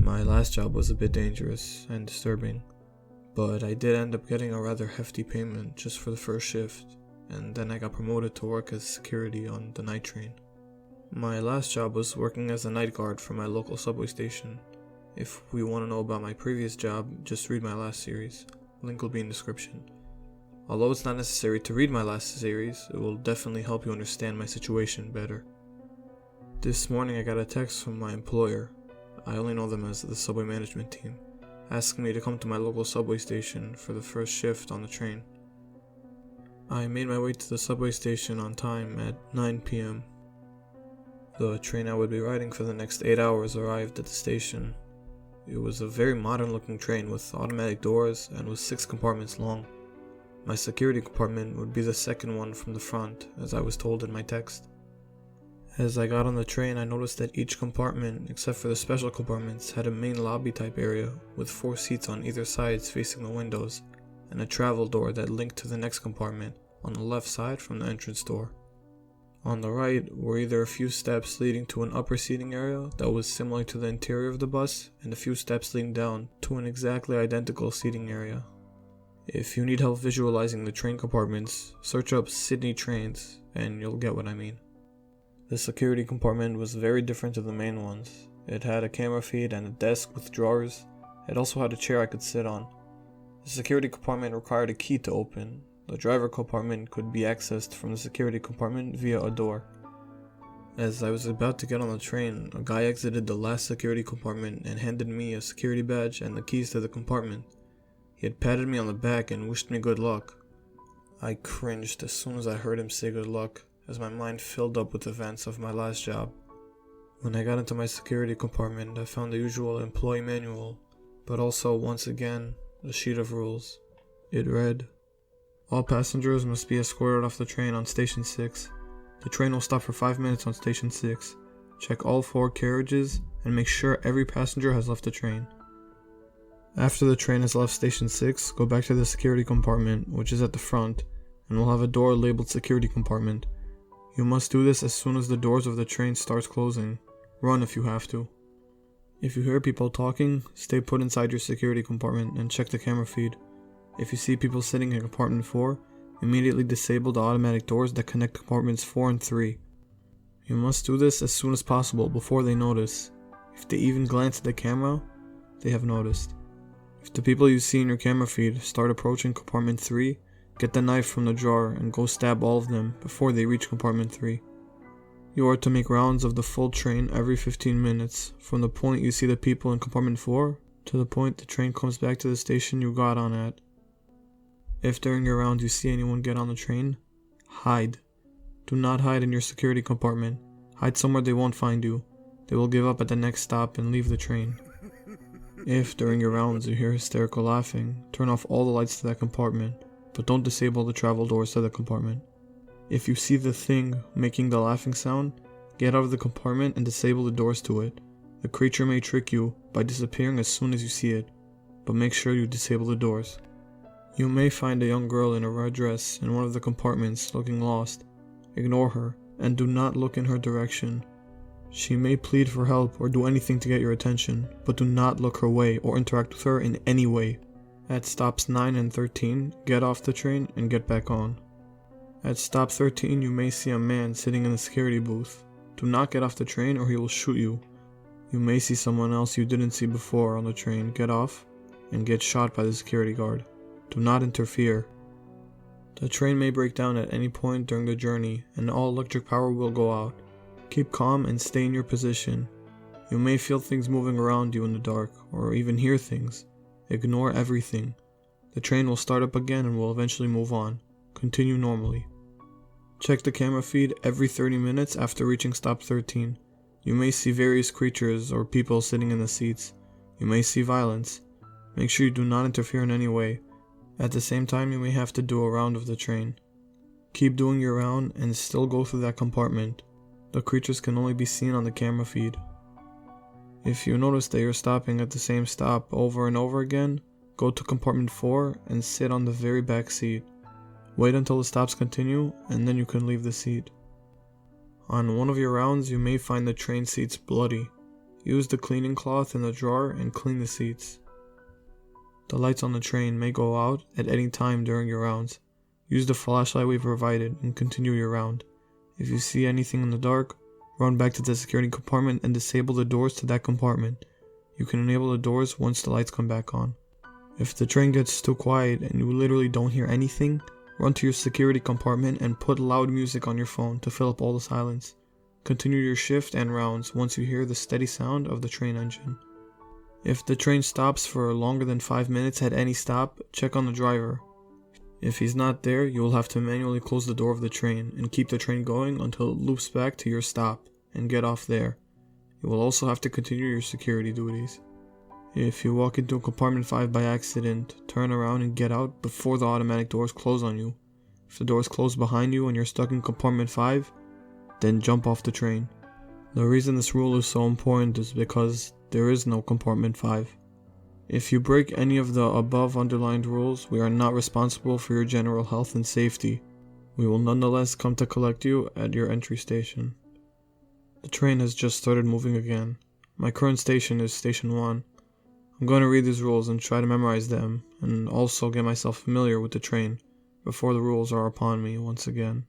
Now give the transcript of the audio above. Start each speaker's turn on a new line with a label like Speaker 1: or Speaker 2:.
Speaker 1: My last job was a bit dangerous and disturbing, but I did end up getting a rather hefty payment just for the first shift, and then I got promoted to work as security on the night train. My last job was working as a night guard for my local subway station. If we want to know about my previous job, just read my last series. Link will be in description. Although it's not necessary to read my last series, it will definitely help you understand my situation better. This morning I got a text from my employer, I only know them as the subway management team, asking me to come to my local subway station for the first shift on the train. I made my way to the subway station on time at 9 p.m. The train I would be riding for the next 8 hours arrived at the station. It was a very modern looking train with automatic doors and was 6 compartments long. My security compartment would be the second one from the front, as I was told in my text. As I got on the train, I noticed that each compartment, except for the special compartments, had a main lobby type area with 4 seats on either sides facing the windows, and a travel door that linked to the next compartment on the left side from the entrance door. On the right were either a few steps leading to an upper seating area that was similar to the interior of the bus, and a few steps leading down to an exactly identical seating area. If you need help visualizing the train compartments, search up Sydney trains and you'll get what I mean. The security compartment was very different to the main ones. It had a camera feed and a desk with drawers. It also had a chair I could sit on. The security compartment required a key to open. The driver compartment could be accessed from the security compartment via a door. As I was about to get on the train, a guy exited the last security compartment and handed me a security badge and the keys to the compartment. He had patted me on the back and wished me good luck. I cringed as soon as I heard him say good luck, as my mind filled up with events of my last job. When I got into my security compartment, I found the usual employee manual, but also, once again, a sheet of rules. It read, "All passengers must be escorted off the train on Station 6. The train will stop for 5 minutes on Station 6. Check all 4 carriages and make sure every passenger has left the train. After the train has left Station 6, go back to the security compartment, which is at the front, and will have a door labeled Security Compartment. You must do this as soon as the doors of the train starts closing. Run if you have to. If you hear people talking, stay put inside your security compartment and check the camera feed. If you see people sitting in compartment 4, immediately disable the automatic doors that connect compartments 4 and 3. You must do this as soon as possible before they notice. If they even glance at the camera, they have noticed. If the people you see in your camera feed start approaching compartment 3, get the knife from the drawer and go stab all of them before they reach compartment 3. You are to make rounds of the full train every 15 minutes, from the point you see the people in compartment 4 to the point the train comes back to the station you got on at. If during your round you see anyone get on the train, hide. Do not hide in your security compartment. Hide somewhere they won't find you. They will give up at the next stop and leave the train. If during your rounds you hear hysterical laughing, turn off all the lights to that compartment, but don't disable the travel doors to the compartment. If you see the thing making the laughing sound, get out of the compartment and disable the doors to it. The creature may trick you by disappearing as soon as you see it, but make sure you disable the doors. You may find a young girl in a red dress in one of the compartments looking lost. Ignore her and do not look in her direction. She may plead for help or do anything to get your attention, but do not look her way or interact with her in any way. At stops 9 and 13, get off the train and get back on. At stop 13, you may see a man sitting in the security booth. Do not get off the train or he will shoot you. You may see someone else you didn't see before on the train get off and get shot by the security guard. Do not interfere. The train may break down at any point during the journey and all electric power will go out. Keep calm and stay in your position. You may feel things moving around you in the dark, or even hear things. Ignore everything. The train will start up again and will eventually move on. Continue normally. Check the camera feed every 30 minutes after reaching stop 13. You may see various creatures or people sitting in the seats. You may see violence. Make sure you do not interfere in any way. At the same time, you may have to do a round of the train. Keep doing your round and still go through that compartment. The creatures can only be seen on the camera feed. If you notice that you're stopping at the same stop over and over again, go to compartment 4 and sit on the very back seat. Wait until the stops continue and then you can leave the seat. On one of your rounds you may find the train seats bloody. Use the cleaning cloth in the drawer and clean the seats. The lights on the train may go out at any time during your rounds. Use the flashlight we provided and continue your round. If you see anything in the dark, run back to the security compartment and disable the doors to that compartment. You can enable the doors once the lights come back on. If the train gets too quiet and you literally don't hear anything, run to your security compartment and put loud music on your phone to fill up all the silence. Continue your shift and rounds once you hear the steady sound of the train engine. If the train stops for longer than 5 minutes at any stop, check on the driver. If he's not there, you will have to manually close the door of the train and keep the train going until it loops back to your stop and get off there. You will also have to continue your security duties. If you walk into compartment 5 by accident, turn around and get out before the automatic doors close on you. If the doors close behind you and you're stuck in compartment 5, then jump off the train. The reason this rule is so important is because there is no compartment 5. If you break any of the above underlined rules, we are not responsible for your general health and safety. We will nonetheless come to collect you at your entry station. The train has just started moving again. My current station is Station 1. I'm going to read these rules and try to memorize them, and also get myself familiar with the train before the rules are upon me once again.